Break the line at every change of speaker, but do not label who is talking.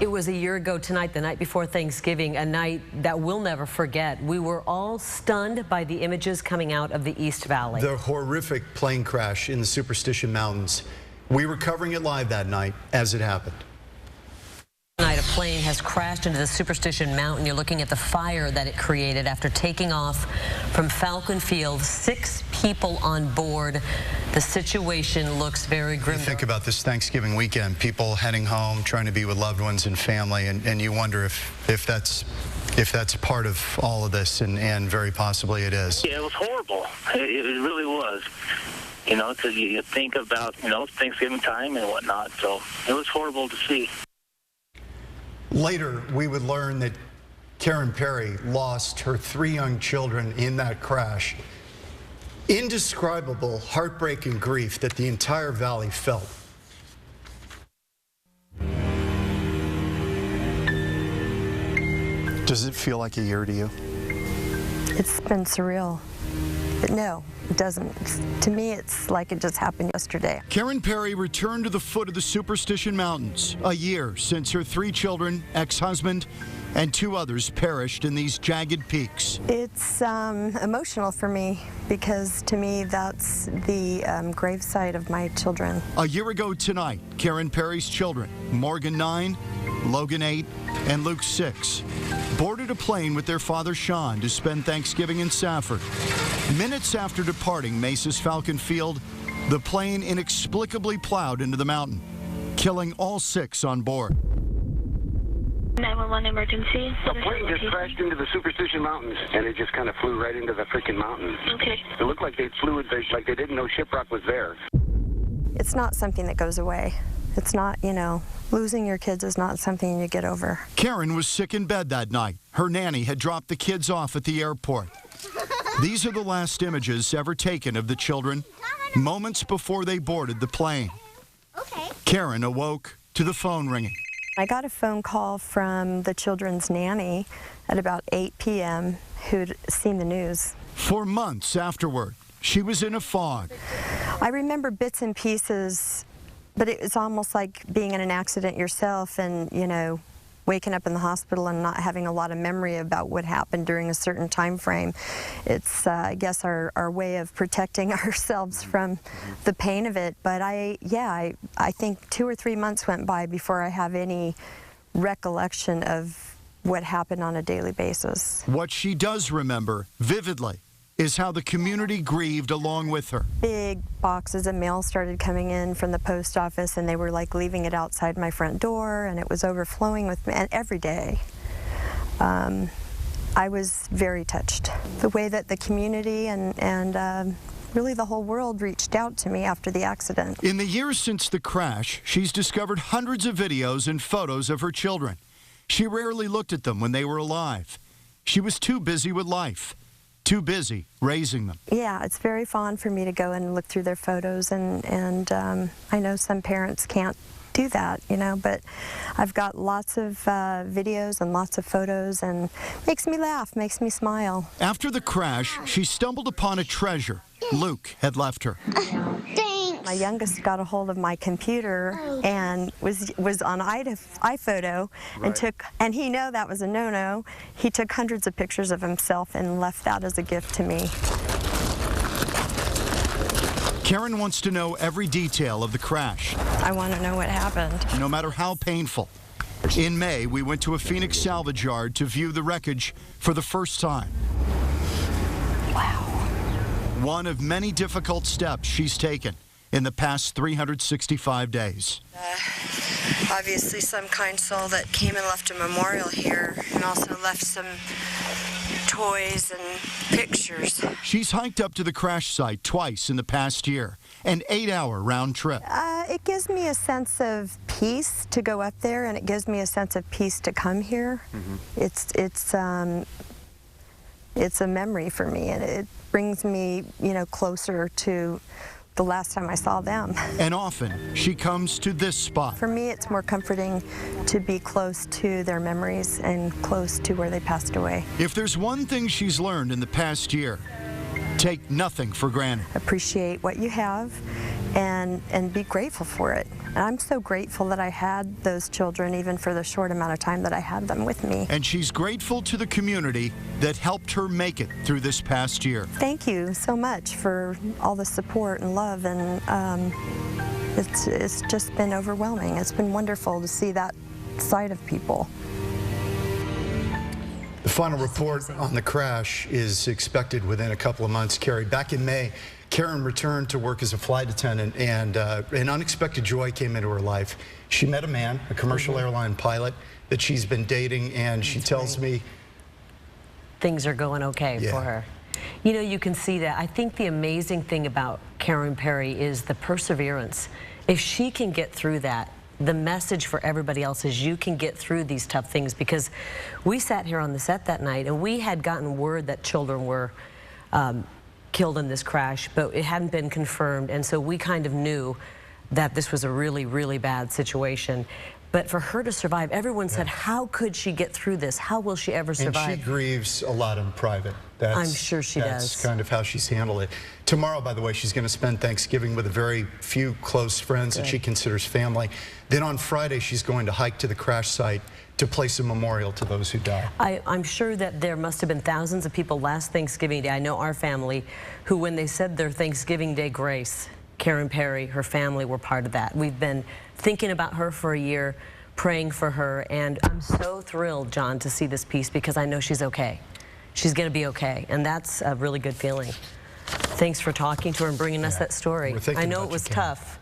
It was a year ago tonight, the night before Thanksgiving, a night that we'll never forget. We were all stunned by the images coming out of the East Valley.
The horrific plane crash in the Superstition Mountains. We were covering it live that night as it happened.
Tonight, a plane has crashed into the Superstition Mountain. You're looking at the fire that it created after taking off from Falcon Field. 6 people on board. The situation looks very grim.
You think about this Thanksgiving weekend, people heading home, trying to be with loved ones and family, and you wonder if that's part of all of this, and very possibly it is.
Yeah, it was horrible. It really was. You know, because you think about, Thanksgiving time and whatnot, so it was horrible to see.
Later, we would learn that Karen Perry lost her 3 young children in that crash. Indescribable, heartbreaking grief that the entire valley felt. Does it feel like a year to you?
It's been surreal. But no, it doesn't. To me, it's like it just happened yesterday.
Karen Perry returned to the foot of the Superstition Mountains a year since her 3 children, ex-husband, and 2 others perished in these jagged peaks.
It's emotional for me because to me that's the gravesite of my children.
A year ago tonight, Karen Perry's children, Morgan 9, Logan 8, and Luke 6, boarded a plane with their father Sean to spend Thanksgiving in Safford. Minutes after departing Mesa's Falcon Field, the plane inexplicably plowed into the mountain, killing all 6 on board.
911 emergency.
The plane just crashed into the Superstition Mountains, and it just kind of flew right into the freaking mountain.
Okay.
It looked like they flew, like they didn't know shiprock was there.
It's not something that goes away. It's not, losing your kids is not something you get over.
Karen was sick in bed that night. Her nanny had dropped the kids off at the airport. These are the last images ever taken of the children, moments before they boarded the plane.
Okay.
Karen awoke to the phone ringing.
I got a phone call from the children's nanny at about 8 p.m. who'd seen the news.
For months afterward, she was in a fog.
I remember bits and pieces, but it was almost like being in an accident yourself and, waking up in the hospital and not having a lot of memory about what happened during a certain time frame. It's, I guess, our way of protecting ourselves from the pain of it. But I think 2 or 3 months went by before I have any recollection of what happened on a daily basis.
What she does remember vividly is how the community grieved along with her.
Big boxes of mail started coming in from the post office, and they were like leaving it outside my front door, and it was overflowing with mail every day. I was very touched. The way that the community and really the whole world reached out to me after the accident.
In the years since the crash, she's discovered hundreds of videos and photos of her children. She rarely looked at them when they were alive. She was too busy with life. Too busy raising them.
Yeah, it's very fond for me to go and look through their photos, and I know some parents can't do that, but I've got lots of videos and lots of photos, and makes me laugh, makes me smile.
After the crash, she stumbled upon a treasure Luke had left her.
My youngest got a hold of my computer and was on iPhoto and and he knew that was a no-no. He took hundreds of pictures of himself and left that as a gift to me.
Karen wants to know every detail of the crash.
I want to know what happened.
No matter how painful. In May, we went to a Phoenix salvage yard to view the wreckage for the first time.
Wow.
One of many difficult steps she's taken in the past 365 days.
Obviously some kind soul that came and left a memorial here and also left some toys and pictures.
She's hiked up to the crash site twice in the past year, an 8-hour round trip.
It gives me a sense of peace to go up there, and it gives me a sense of peace to come here. Mm-hmm. It's a memory for me, and it brings me, closer to the last time I saw them.
And often, she comes to this spot.
For me, it's more comforting to be close to their memories and close to where they passed away.
If there's one thing she's learned in the past year, take nothing for granted.
Appreciate what you have and be grateful for it. And I'm so grateful that I had those children, even for the short amount of time that I had them with me.
And she's grateful to the community that helped her make it through this past year.
Thank you so much for all the support and love, and it's just been overwhelming. It's been wonderful to see that side of people.
The final report on the crash is expected within a couple of months. Carrie, back in May, Karen returned to work as a flight attendant, and an unexpected joy came into her life. She met a man, a commercial airline pilot, that she's been dating, and she tells me
things are going okay for her. You know, you can see that. I think the amazing thing about Karen Perry is the perseverance. If she can get through that, the message for everybody else is you can get through these tough things, because we sat here on the set that night and we had gotten word that children were killed in this crash, but it hadn't been confirmed, and so we kind of knew that this was a really, really bad situation. But for her to survive, everyone said, how could she get through this? How will she ever survive?
And she grieves a lot in private.
I'm sure she does.
That's kind of how she's handled it. Tomorrow, by the way, she's going to spend Thanksgiving with a very few close friends that she considers family. Then on Friday, she's going to hike to the crash site to place a memorial to those who died.
I'm sure that there must have been thousands of people last Thanksgiving Day. I know our family who, when they said their Thanksgiving Day grace, Karen Perry, her family were part of that. We've been thinking about her for a year, praying for her, and I'm so thrilled, John, to see this piece, because I know she's okay. She's going to be okay, and that's a really good feeling. Thanks for talking to her and bringing us that story. I know it was tough.